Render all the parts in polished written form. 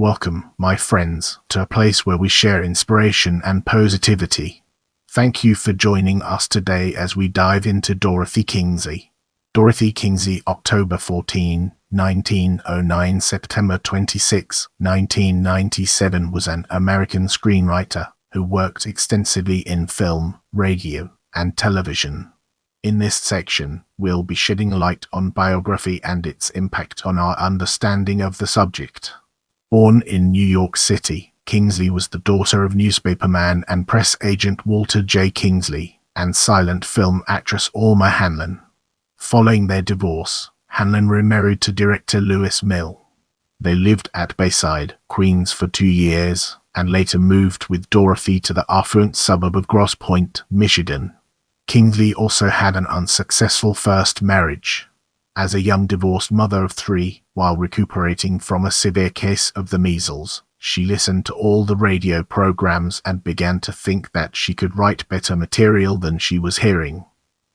Welcome, my friends, to a place where we share inspiration and positivity. Thank you for joining us today as we dive into Dorothy Kingsley. Dorothy Kingsley, October 14, 1909, September 26, 1997, was an American screenwriter who worked extensively in film, radio, and television. In this section, we'll be shedding light on biography and its impact on our understanding of the subject. Born in New York City, Kingsley was the daughter of newspaperman and press agent Walter J. Kingsley and silent film actress Alma Hanlon. Following their divorce, Hanlon remarried to director Lewis Mill. They lived at Bayside, Queens for 2 years, and later moved with Dorothy to the affluent suburb of Grosse Pointe, Michigan. Kingsley also had an unsuccessful first marriage. As a young divorced mother of 3, while recuperating from a severe case of the measles, she listened to all the radio programs and began to think that she could write better material than she was hearing.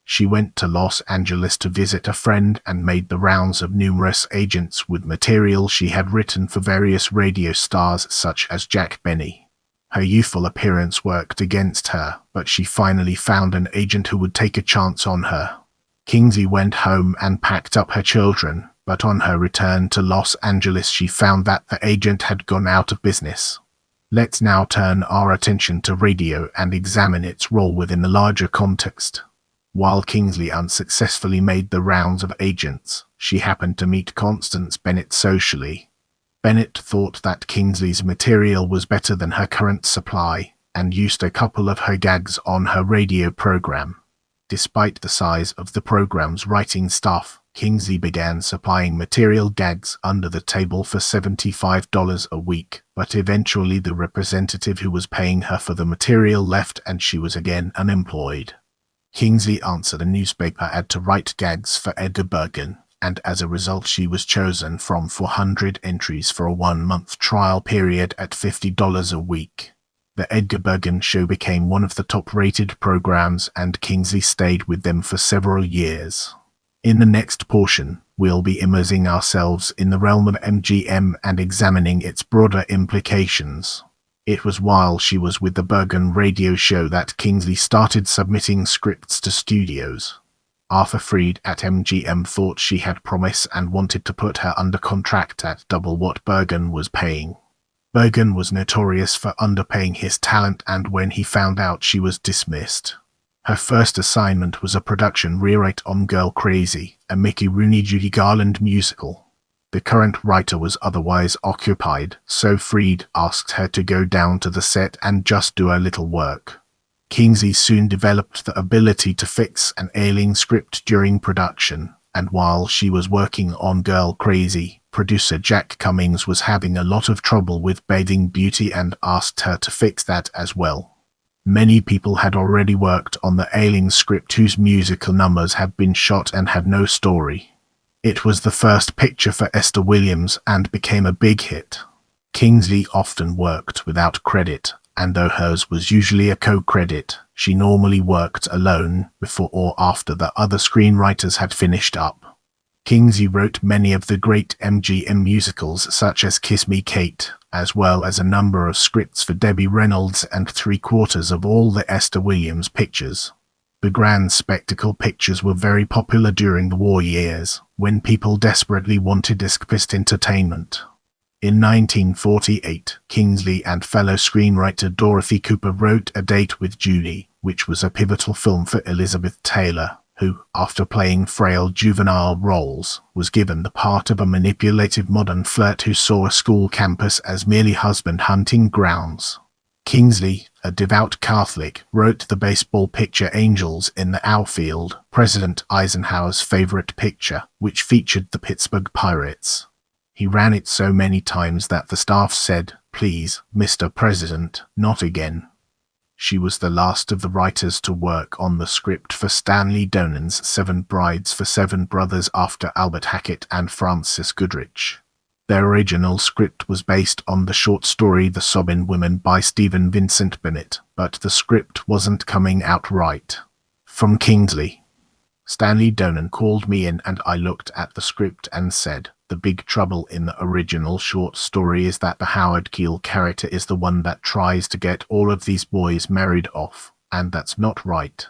She went to Los Angeles to visit a friend and made the rounds of numerous agents with material she had written for various radio stars such as Jack Benny. Her youthful appearance worked against her, but she finally found an agent who would take a chance on her. Kingsley went home and packed up her children, but on her return to Los Angeles she found that the agent had gone out of business. Let's now turn our attention to radio and examine its role within the larger context. While Kingsley unsuccessfully made the rounds of agents, she happened to meet Constance Bennett socially. Bennett thought that Kingsley's material was better than her current supply, and used a couple of her gags on her radio program. Despite the size of the program's writing staff, Kingsley began supplying material gags under the table for $75 a week, but eventually the representative who was paying her for the material left and she was again unemployed. Kingsley answered a newspaper ad to write gags for Edgar Bergen, and as a result she was chosen from 400 entries for a 1-month trial period at $50 a week. The Edgar Bergen show became one of the top-rated programs, and Kingsley stayed with them for several years. In the next portion, we'll be immersing ourselves in the realm of MGM and examining its broader implications. It was while she was with the Bergen radio show that Kingsley started submitting scripts to studios. Arthur Freed at MGM thought she had promise and wanted to put her under contract at double what Bergen was paying. Bergen was notorious for underpaying his talent, and when he found out, she was dismissed. Her first assignment was a production rewrite on Girl Crazy, a Mickey Rooney-Judy Garland musical. The current writer was otherwise occupied, so Freed asked her to go down to the set and just do a little work. Kingsley soon developed the ability to fix an ailing script during production, and while she was working on Girl Crazy, producer Jack Cummings was having a lot of trouble with Bathing Beauty and asked her to fix that as well. Many people had already worked on the ailing script whose musical numbers had been shot and had no story. It was the first picture for Esther Williams and became a big hit. Kingsley often worked without credit, and though hers was usually a co-credit, she normally worked alone before or after the other screenwriters had finished up. Kingsley wrote many of the great MGM musicals such as Kiss Me Kate, as well as a number of scripts for Debbie Reynolds and 3/4 of all the Esther Williams pictures. The grand spectacle pictures were very popular during the war years, when people desperately wanted escapist entertainment. In 1948, Kingsley and fellow screenwriter Dorothy Cooper wrote A Date with Judy, which was a pivotal film for Elizabeth Taylor, who, after playing frail juvenile roles, was given the part of a manipulative modern flirt who saw a school campus as merely husband-hunting grounds. Kingsley, a devout Catholic, wrote the baseball picture Angels in the Outfield, President Eisenhower's favorite picture, which featured the Pittsburgh Pirates. He ran it so many times that the staff said, "Please, Mr. President, not again." She was the last of the writers to work on the script for Stanley Donen's 7 Brides for 7 Brothers after Albert Hackett and Francis Goodrich. Their original script was based on the short story The Sobbin' Women by Stephen Vincent Bennett, but the script wasn't coming out right. From Kingsley. Stanley Donen called me in and I looked at the script and said, the big trouble in the original short story is that the Howard Keel character is the one that tries to get all of these boys married off, and that's not right.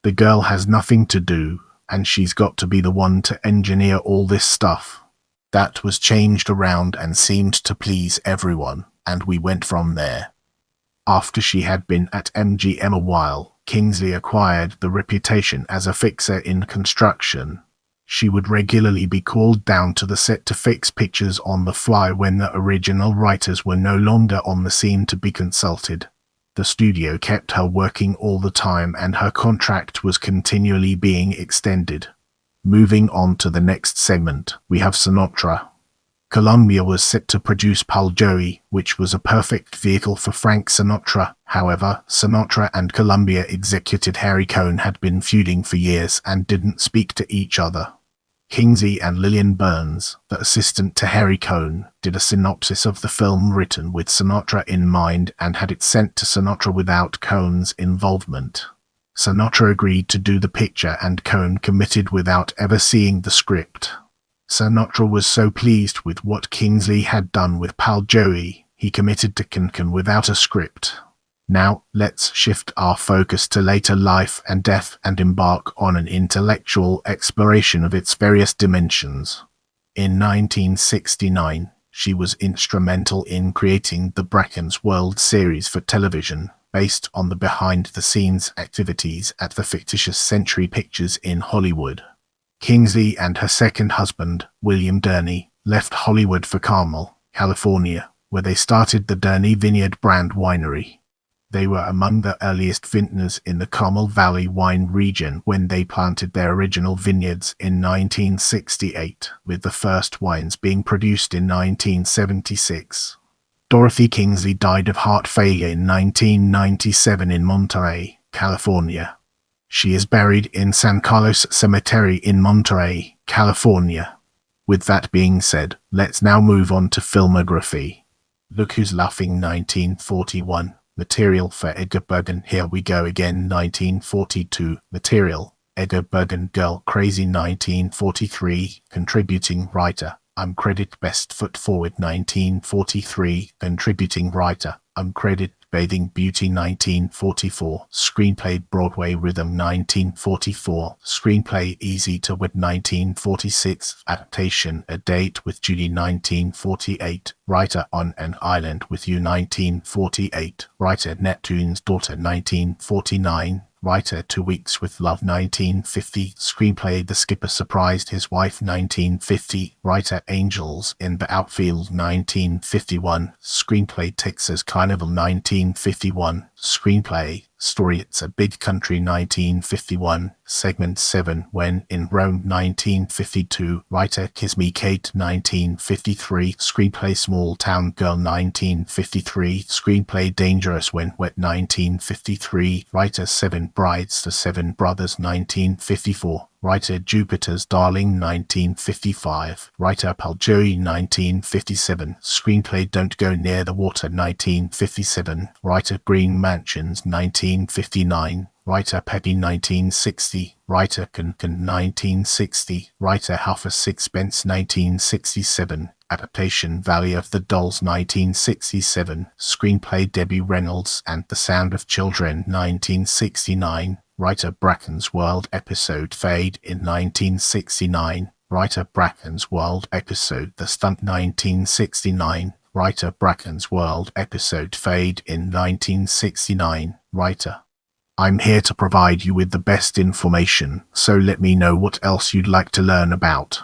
The girl has nothing to do, and she's got to be the one to engineer all this stuff. That was changed around and seemed to please everyone, and we went from there. After she had been at MGM a while, Kingsley acquired the reputation as a fixer in construction. She would regularly be called down to the set to fix pictures on the fly when the original writers were no longer on the scene to be consulted. The studio kept her working all the time and her contract was continually being extended. Moving on to the next segment, we have Sinatra. Columbia was set to produce Pal Joey, which was a perfect vehicle for Frank Sinatra. However, Sinatra and Columbia executive Harry Cohn had been feuding for years and didn't speak to each other. Kingsley and Lillian Burns, the assistant to Harry Cohn, did a synopsis of the film written with Sinatra in mind and had it sent to Sinatra without Cohn's involvement. Sinatra agreed to do the picture and Cohn committed without ever seeing the script. Sinatra was so pleased with what Kingsley had done with Pal Joey, he committed to Cohn without a script. Now, let's shift our focus to later life and death and embark on an intellectual exploration of its various dimensions. In 1969, she was instrumental in creating the Bracken's World series for television, based on the behind-the-scenes activities at the fictitious Century Pictures in Hollywood. Kingsley and her second husband, William Durney, left Hollywood for Carmel, California, where they started the Durney Vineyard brand winery. They were among the earliest vintners in the Carmel Valley wine region when they planted their original vineyards in 1968, with the first wines being produced in 1976. Dorothy Kingsley died of heart failure in 1997 in Monterey, California. She is buried in San Carlos Cemetery in Monterey, California. With that being said, let's now move on to filmography. Look Who's Laughing 1941. Material for Edgar Bergen. Here We Go Again 1942. Material. Edgar Bergen. Girl Crazy 1943. Contributing writer. Uncredited Best Foot Forward 1943. Contributing writer. Uncredited Bathing Beauty 1944. Screenplay Broadway Rhythm 1944. Screenplay Easy to Wed 1946. Adaptation A Date with Judy 1948. Writer On an Island with You 1948. Writer Neptune's Daughter 1949. Writer 2 Weeks with Love 1950. Screenplay The Skipper Surprised His Wife 1950. Writer Angels in the Outfield 1951. Screenplay Texas Carnival 1951. Screenplay Story It's a Big Country 1951. Segment 7 When in Rome 1952. Writer Kiss Me Kate 1953. Screenplay Small Town Girl 1953. Screenplay Dangerous When Wet 1953. Writer Seven Brides to Seven Brothers 1954. Writer Jupiter's Darling 1955. Writer Pal Joey 1957. Screenplay Don't Go Near the Water 1957. Writer Green Mansions 1959. Writer Peppy 1960. Writer Can 1960. Writer Half a Sixpence 1967. Adaptation Valley of the Dolls 1967. Screenplay Debbie Reynolds and The Sound of Children 1969. Writer Bracken's World episode Fade in 1969. Writer Bracken's World episode The Stunt 1969. Writer Bracken's World episode Fade in 1969. Writer. I'm here to provide you with the best information, so let me know what else you'd like to learn about.